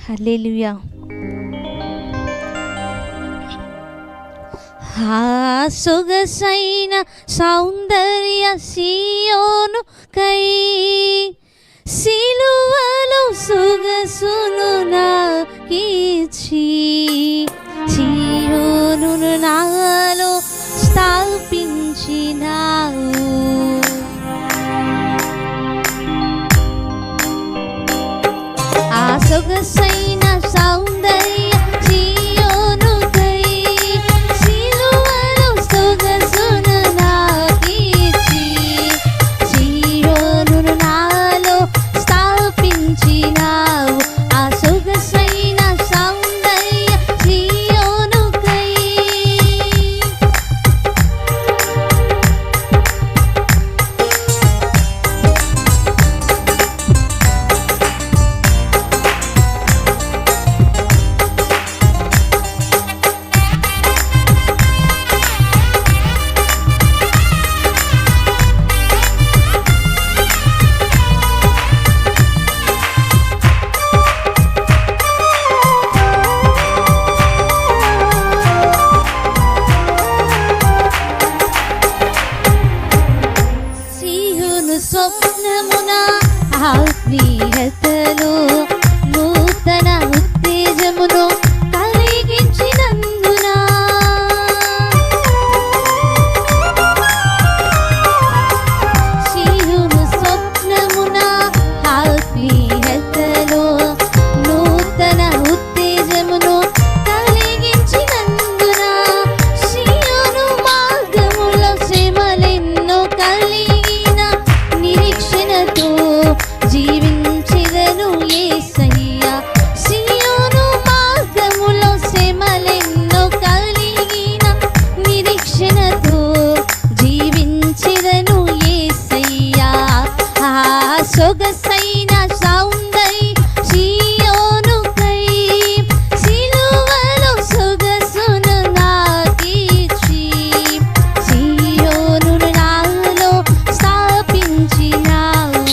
హల్లెలూయా. సొగసైన సౌందర్య సియోను కై సిలువలో సొగసును నాకిచ్చి సియోను నాలో స్థాపించినావు. ఆ సొగసైన సౌందర్య సియోను కై సిలువలో సొగసును నాకిచ్చి సియోను నాలో స్థాపించినావు. ఆ సొగసైన సౌందర్య సియోను కై స్వప్నమున ఆత్మీయతలో నూతన ఉత్తేజమును కలిగించినందున సియోను స్వప్నమున ఆత్మీయతలో నూతన ఉత్తేజమును కలిగించినందున సియోను మార్గములో శ్రమలెన్నో కలిగిన నిరీక్షణతో జీవించెదను యేసయ్యా. సియోను మార్గములో శ్రమలెన్నో కలిగిన నిరీక్షణతో జీవించెదను యేసయ్యా. ఆ సొగసైన సౌందర్య సియోను కై సిలువలో సొగసును నాకిచ్చి సియోను నాలో స్థాపించినావు.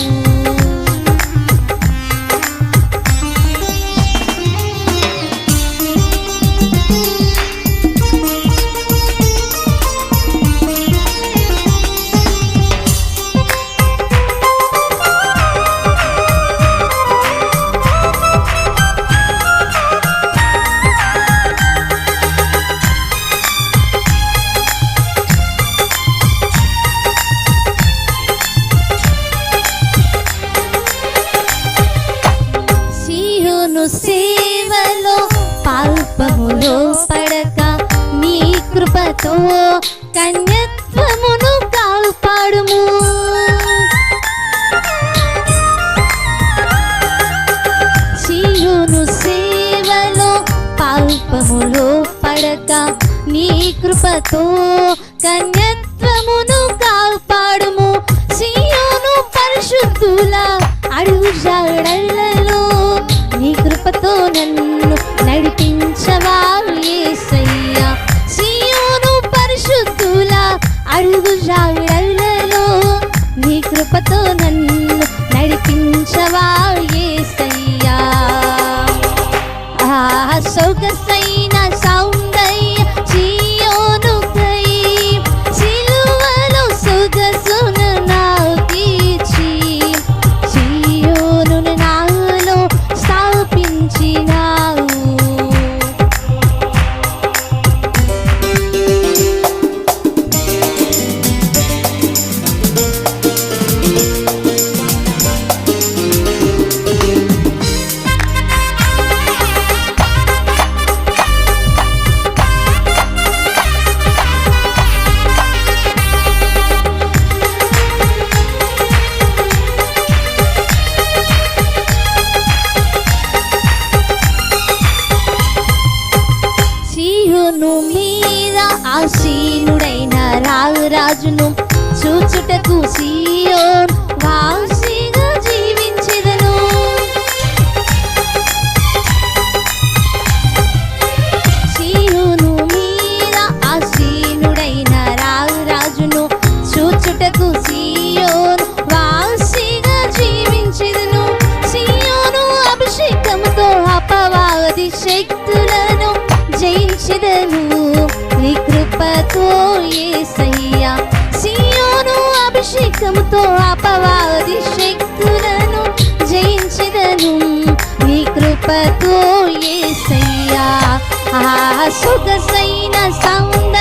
సియోను సేవలో పాల్పములో పడక నీ కృపతో కన్యత్వమును కాపాడుము. సియోను సేవలో పాల్పములో పడక నీ కృపతో కన్యత్వమును కాపాడుము. సియోను పరిశుద్ధుల అడుగు జాడలలో నీ కృపతో నన్ను నడిపించవా యేసయ్యా. సియోను పరిశుద్ధుల అడుగు జాడలలో నీ కృపతో నన్ను నడిపించవా యేసయ్యా. ఆ సొగసైన సౌందర్య సియోను కై సిలువలో సొగసును నాకిచ్చి సియోను నాలో స్థాపించినావు. సియోను మీద ఆసీనుడైన రాజును చూచుటకు సియోను వాసిగా జీవించెదను. సియోను మీద ఆసీనుడైన రాజును చూచుటకు సియోను వాసిగా జీవించెదను. సియోను అభిషేకముతో అపవ యేసయ్యా. సీయోను అభిషేకముతో అపవాది శక్తులను జయించెదను నీ కృపతో యేసయ్యా. ఆ సొగసైన సౌందర్య